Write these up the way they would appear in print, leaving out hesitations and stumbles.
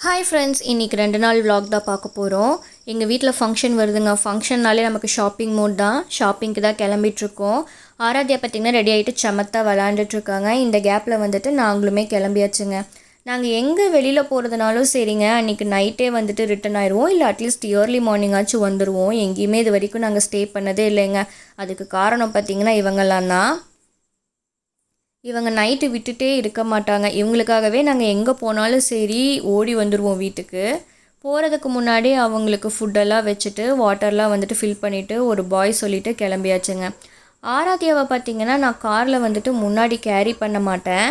Hi friends, இன்றைக்கி 2 நாள் vlog தான் பார்க்க போகிறோம். எங்கள் வீட்டில் ஃபங்க்ஷன் வருதுங்க. ஃபங்க்ஷன்னாலே நமக்கு ஷாப்பிங் மூட் தான். ஷாப்பிங்க்கு தான் கிளம்பிட்டுருக்கோம். ஆராத்யா பார்த்திங்கன்னா ரெடி ஆகிட்டு சமத்தா விளாண்டுட்ருக்காங்க. இந்த கேப்பில் வந்துட்டு நாங்களுமே கிளம்பியாச்சுங்க. நாங்கள் எங்கே வெளியில் போகிறதுனாலும் சரிங்க, அன்றைக்கி நைட்டே வந்துட்டு ரிட்டன் ஆயிடுவோம், இல்லை அட்லீஸ்ட் இயர்லி மார்னிங்காச்சும் வந்துடுவோம். எங்கேயுமே இது வரைக்கும் நாங்கள் ஸ்டே பண்ணதே இல்லைங்க. அதுக்கு காரணம் பார்த்திங்கன்னா இவங்கெல்லாம் தான். இவங்க நைட்டு விட்டுட்டே இருக்க மாட்டாங்க. இவங்களுக்காகவே நாங்கள் எங்கே போனாலும் சரி ஓடி வந்துடுவோம் வீட்டுக்கு. போகிறதுக்கு முன்னாடி அவங்களுக்கு ஃபுட்டெல்லாம் வச்சுட்டு வாட்டர்லாம் வந்துட்டு ஃபில் பண்ணிவிட்டு ஒரு பாய் சொல்லிவிட்டு கிளம்பியாச்சுங்க. ஆராத்யாவை பார்த்திங்கன்னா நான் காரில் வந்துட்டு முன்னாடி கேரி பண்ண மாட்டேன்.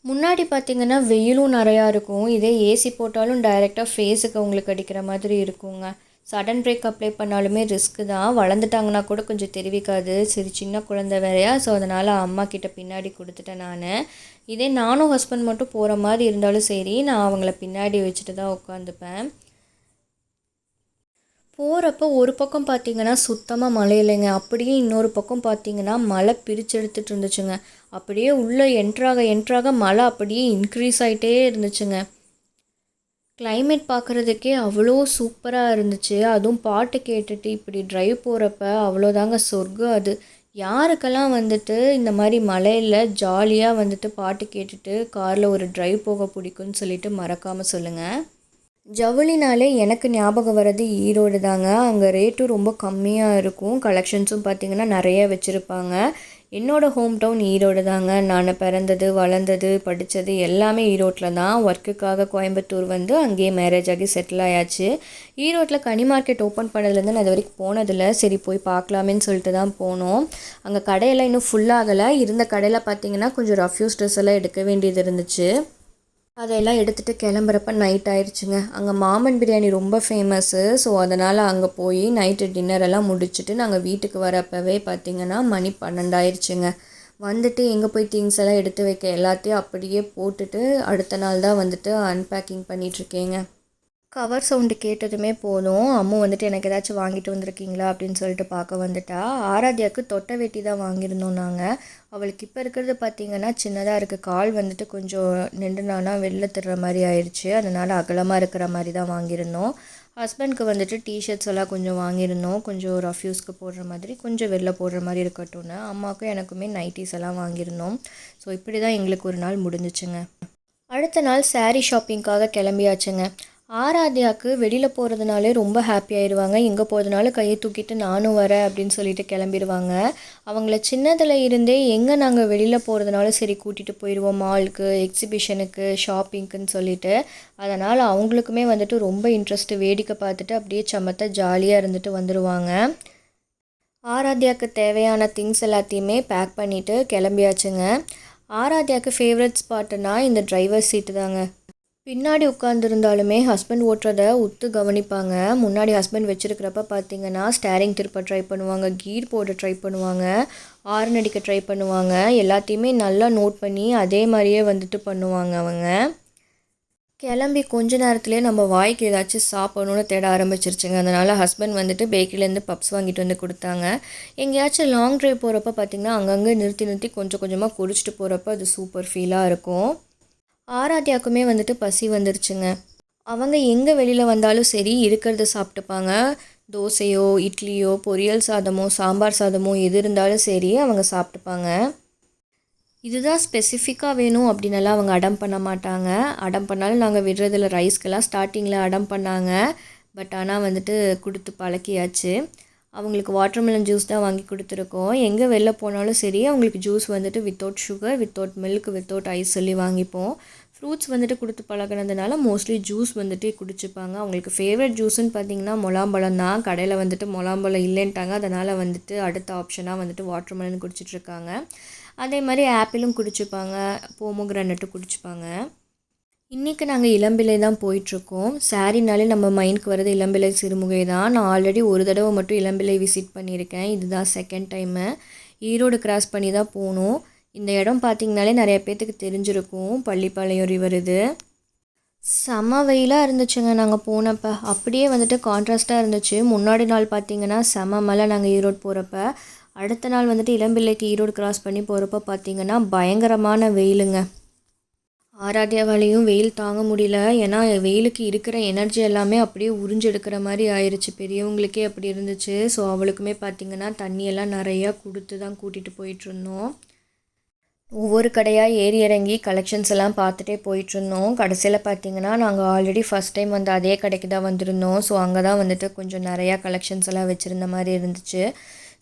முன்னாடி பார்த்திங்கன்னா வெயிலும் நிறையா இருக்கும். இதே ஏசி போட்டாலும் டைரெக்டாக ஃபேஸுக்கு அவங்களுக்கு அடிக்கிற மாதிரி இருக்குங்க. சடன் பிரேக் அப்ளை பண்ணாலுமே ரிஸ்க்கு தான். வளர்ந்துட்டாங்கன்னா கூட கொஞ்சம் தெரிவிக்காது. சரி, சின்ன குழந்தை வேறையா, ஸோ அதனால் அம்மா கிட்ட பின்னாடி கொடுத்துட்டேன் நான். இதே நானும் ஹஸ்பண்ட் மட்டும் போகிற மாதிரி இருந்தாலும் சரி, நான் அவங்கள பின்னாடி வச்சுட்டு தான் உட்காந்துப்பேன். போகிறப்ப ஒரு பக்கம் பார்த்திங்கன்னா சுத்தமாக மழை இல்லைங்க. அப்படியே இன்னொரு பக்கம் பார்த்திங்கன்னா மழை பிரித்து எடுத்துகிட்டு இருந்துச்சுங்க. அப்படியே உள்ளே என்ட்ராக மழை அப்படியே இன்க்ரீஸ் ஆகிட்டே இருந்துச்சுங்க. கிளைமேட் பார்க்குறதுக்கே அவ்வளோ சூப்பராக இருந்துச்சு. அதுவும் பாட்டு கேட்டுட்டு இப்படி ட்ரைவ் போகிறப்ப அவ்வளோதாங்க சொர்க்கம் அது. யாருக்கெல்லாம் வந்துட்டு இந்த மாதிரி மழையில் ஜாலியாக வந்துட்டு பாட்டு கேட்டுட்டு காரில் ஒரு ட்ரைவ் போக பிடிக்கும்னு சொல்லிட்டு மறக்காமல் சொல்லுங்கள். ஜவுளினாலே எனக்கு ஞாபகம் வர்றது ஈரோடு தாங்க. அங்கே ரேட்டும் ரொம்ப கம்மியாக இருக்கும். கலெக்ஷன்ஸும் பார்த்திங்கன்னா நிறைய வச்சுருப்பாங்க. என்னோடய ஹோம் டவுன் ஈரோடு தாங்க. நான் பிறந்தது, வளர்ந்தது, படித்தது எல்லாமே ஈரோட்டில் தான். ஒர்க்குக்காக கோயம்புத்தூர் வந்து அங்கேயே மேரேஜ் ஆகி செட்டில் ஆயாச்சு. ஈரோட்டில் கனி மார்க்கெட் ஓப்பன் பண்ணதுலேருந்து நான் இது வரைக்கும் போனதில்லை. சரி, போய் பார்க்கலாமேன்னு சொல்லிட்டு தான் போனோம். அங்கே கடையெல்லாம் இன்னும் ஃபுல்லாகலை. இருந்த கடையில் பார்த்திங்கன்னா கொஞ்சம் ரஃப்யூஸ் ட்ரெஸ் எல்லாம் எடுக்க வேண்டியது இருந்துச்சு. அதையெல்லாம் எடுத்துகிட்டு கிளம்புறப்ப நைட் ஆயிடுச்சுங்க. அங்கே மாமன் பிரியாணி ரொம்ப ஃபேமஸ்ஸு. ஸோ அதனால் அங்கே போய் நைட்டு டின்னரெல்லாம் முடிச்சுட்டு நாங்கள் வீட்டுக்கு வரப்பவே பார்த்திங்கன்னா மணி 12 ஆயிடுச்சுங்க. வந்துட்டு எங்கே போய் திங்ஸ் எல்லாம் எடுத்து வைக்க எல்லாத்தையும் அப்படியே போட்டுட்டு அடுத்த நாள் தான் வந்துட்டு அன்பேக்கிங் பண்ணிகிட்ருக்கேங்க. கவர் சவுண்டு கேட்டதுமே போதும், அம்மு வந்துட்டு எனக்கு ஏதாச்சும் வாங்கிட்டு வந்திருக்கீங்களா அப்படின்னு சொல்லிட்டு பார்க்க வந்துட்டா. ஆராத்யாவுக்கு தொட்டை வெட்டி தான் வாங்கியிருந்தோம் நாங்கள். அவளுக்கு இப்போ இருக்கிறது பார்த்திங்கன்னா சின்னதாக இருக்குது. கால் வந்துட்டு கொஞ்சம் நின்றுனானா வெளில தர்ற மாதிரி ஆயிடுச்சு. அதனால் அகலமாக இருக்கிற மாதிரி தான் வாங்கியிருந்தோம். ஹஸ்பண்ட்க்கு வந்துட்டு டிஷர்ட்ஸ் எல்லாம் கொஞ்சம் வாங்கியிருந்தோம். கொஞ்சம் ரஃப்யூஸ்க்கு போடுற மாதிரி, கொஞ்சம் வெளில போடுற மாதிரி இருக்கட்டும்னு. அம்மாவுக்கும் எனக்குமே நைட்டிஸ் எல்லாம் வாங்கியிருந்தோம். ஸோ இப்படி தான் எங்களுக்கு ஒரு நாள் முடிஞ்சிச்சுங்க. அடுத்த நாள் சாரீ ஷாப்பிங்க்காக கிளம்பியாச்சுங்க. ஆராத்யாவுக்கு வெளியில் போகிறதுனாலே ரொம்ப ஹாப்பி ஆயிடுவாங்க. எங்கே போகிறதுனாலும் கையை தூக்கிட்டு நானும் வரேன் அப்படின்னு சொல்லிட்டு கிளம்பிடுவாங்க. அவங்கள சின்னதில் இருந்தே எங்கே நாங்கள் வெளியில் போகிறதுனாலும் சரி கூட்டிகிட்டு போயிடுவோம். மாலுக்கு, எக்ஸிபிஷனுக்கு, ஷாப்பிங்க்குன்னு சொல்லிட்டு. அதனால் அவங்களுக்குமே வந்துட்டு ரொம்ப இன்ட்ரெஸ்ட்டு. வேடிக்கை பார்த்துட்டு அப்படியே சமத்த ஜாலியாக இருந்துட்டு வந்துடுவாங்க. ஆராத்யாவுக்கு தேவையான திங்ஸ் எல்லாத்தையுமே பேக் பண்ணிவிட்டு கிளம்பியாச்சுங்க. ஆராத்யாவுக்கு ஃபேவரட் ஸ்பாட்டுனா இந்த டிரைவர் சீட்டு தாங்க. பின்னாடி உட்காந்துருந்தாலுமே ஹஸ்பண்ட் ஓட்டுறத உத்து கவனிப்பாங்க. முன்னாடி ஹஸ்பண்ட் வச்சுருக்கிறப்ப பார்த்திங்கன்னா ஸ்டேரிங் திருப்ப ட்ரை பண்ணுவாங்க, கீர் போட ட்ரை பண்ணுவாங்க, ஹார்ன் அடிக்க ட்ரை பண்ணுவாங்க. எல்லாத்தையுமே நல்லா நோட் பண்ணி அதே மாதிரியே வந்துட்டு பண்ணுவாங்க அவங்க. கிளம்பி கொஞ்ச நேரத்துலேயே நம்ம வாய்க்கு ஏதாச்சும் சாப்பிடணுன்னு தேட ஆரம்பிச்சிருச்சுங்க. அதனால் ஹஸ்பண்ட் வந்துட்டு பேக்கரியிலேருந்து பப்ஸ் வாங்கிட்டு வந்து கொடுத்தாங்க. எங்கேயாச்சும் லாங் ட்ரைவ் போகிறப்ப பார்த்திங்கன்னா அங்கங்கே நிறுத்தி கொஞ்சம் கொஞ்சமாக குடிச்சிட்டு போகிறப்ப அது சூப்பர் ஃபீலாக இருக்கும். ஆராத்யாவுக்குமே வந்துட்டு பசி வந்துருச்சுங்க. அவங்க எங்கே வெளியில் வந்தாலும் சரி இருக்கிறத சாப்பிட்டுப்பாங்க. தோசையோ, இட்லியோ, பொரியல் சாதமோ, சாம்பார் சாதமோ எது இருந்தாலும் சரி அவங்க சாப்பிட்டுப்பாங்க. இதுதான் ஸ்பெசிஃபிக்காக வேணும் அப்படின்னெல்லாம் அவங்க அடம் பண்ண மாட்டாங்க. அடம் பண்ணாலும் நாங்கள் விடுறதில்ல. ரைஸ்க்கெல்லாம் ஸ்டார்டிங்கில் அடம் பண்ணாங்க. பட் ஆனால் வந்துட்டு கொடுத்து பழக்கியாச்சு. அவங்களுக்கு வாட்டர்மெலன் ஜூஸ் தான் வாங்கி கொடுத்துருக்கோம். எங்கே வெளில போனாலும் சரி அவங்களுக்கு ஜூஸ் வந்துட்டு without sugar, without milk, without ice சொல்லி வாங்கிப்போம். ஃப்ரூட்ஸ் வந்துட்டு கொடுத்து பழகினதுனால மோஸ்ட்லி ஜூஸ் வந்துட்டு குடிச்சுப்பாங்க. அவங்களுக்கு ஃபேவரட் ஜூஸுன்னு பார்த்திங்கன்னா முலாம்பழம் தான். கடையில் வந்துட்டு முலாம்பழம் இல்லைன்ட்டாங்க. அதனால் வந்துட்டு அடுத்த ஆப்ஷனாக வந்துட்டு வாட்டர்மெலன் குடிச்சிட்ருக்காங்க. அதே மாதிரி ஆப்பிளும் குடிச்சுப்பாங்க, போமோகிரானட்டும் குடிச்சுப்பாங்க. இன்றைக்கி நாங்கள் இளம்பிள்ளை தான் போயிட்டுருக்கோம். சாரினாலே நம்ம மைண்டுக்கு வர்றது இளம்பிள்ளை சிறுமுகை தான். நான் ஆல்ரெடி ஒரு தடவை மட்டும் இளம்பிள்ளை விசிட் பண்ணியிருக்கேன். இதுதான் செகண்ட் டைமு. ஈரோடு கிராஸ் பண்ணி தான் போகணும். இந்த இடம் பார்த்திங்கனாலே நிறைய பேர்த்துக்கு தெரிஞ்சிருக்கும். பள்ளிப்பாளையம் ரிவர் இது. செம வெயிலாக இருந்துச்சுங்க நாங்கள் போனப்போ. அப்படியே வந்துட்டு கான்ட்ராஸ்ட்டாக இருந்துச்சு. முன்னாடி நாள் பார்த்திங்கன்னா செம மழை நாங்கள் ஈரோடு போகிறப்ப. அடுத்த நாள் வந்துட்டு இளம்பிள்ளைக்கு ஈரோடு கிராஸ் பண்ணி போகிறப்ப பார்த்திங்கன்னா பயங்கரமான வெயிலுங்க. ஆராத்யாவாலேயும் வெயில் தாங்க முடியல. ஏன்னா வெயிலுக்கு இருக்கிற எனர்ஜி எல்லாமே அப்படியே உறிஞ்சு எடுக்கிற மாதிரி ஆயிடுச்சு. பெரியவங்களுக்கே அப்படி இருந்துச்சு. ஸோ அவளுக்குமே பார்த்திங்கன்னா தண்ணியெல்லாம் நிறையா கொடுத்து தான் கூட்டிகிட்டு போயிட்டுருந்தோம். ஒவ்வொரு கடையாக ஏறி இறங்கி கலெக்ஷன்ஸ் எல்லாம் பார்த்துட்டே போயிட்டுருந்தோம். கடைசியில் பார்த்திங்கன்னா நாங்கள் ஆல்ரெடி ஃபஸ்ட் டைம் வந்து அதே கடைக்கு தான் வந்திருந்தோம். ஸோ அங்கே தான் வந்துட்டு கொஞ்சம் நிறையா கலெக்ஷன்ஸ் எல்லாம் வச்சுருந்த மாதிரி இருந்துச்சு.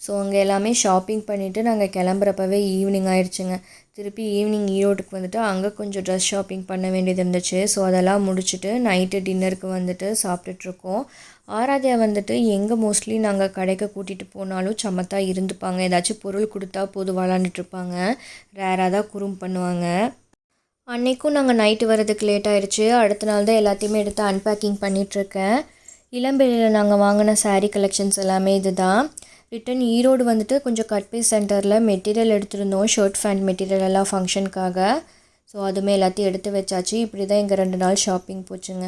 ஸோ அங்கே எல்லாமே ஷாப்பிங் பண்ணிவிட்டு நாங்கள் கிளம்புறப்பவே ஈவினிங் ஆயிடுச்சுங்க. திருப்பி ஈவினிங் ஈரோட்டுக்கு வந்துட்டு அங்கே கொஞ்சம் ட்ரெஸ் ஷாப்பிங் பண்ண வேண்டியது இருந்துச்சு. ஸோ அதெல்லாம் முடிச்சுட்டு நைட்டு டின்னருக்கு வந்துட்டு சாப்பிட்டுட்ருக்கோம். ஆராத்யா வந்துட்டு எங்கே மோஸ்ட்லி நாங்கள் கடைக்கு கூட்டிகிட்டு போனாலும் சமத்தாக இருந்துப்பாங்க. ஏதாச்சும் பொருள் கொடுத்தா போதும் விளாண்டுட்ருப்பாங்க. ரேராக தான் குறும் பண்ணுவாங்க. அன்றைக்கும் நாங்கள் நைட்டு வரதுக்கு லேட் ஆகிடுச்சு. அடுத்த நாள் தான் எல்லாத்தையுமே எடுத்து அன்பேக்கிங் பண்ணிகிட்ருக்கேன். இளம்பிள்ளையில் நாங்கள் வாங்கின சாரீ கலெக்ஷன்ஸ் எல்லாமே இது தான். ரிட்டன் ஈரோடு வந்துட்டு கொஞ்சம் கட் பீஸ் சென்டரில் மெட்டீரியல் எடுத்துருந்தோம். ஷர்ட் ஃபேண்ட் மெட்டீரியல் எல்லாம் ஃபங்க்ஷனுக்காக. ஸோ அதுவுமே எல்லாத்தையும் எடுத்து வச்சாச்சு. இப்படி தான் எங்கள் 2 நாள் ஷாப்பிங் போச்சுங்க.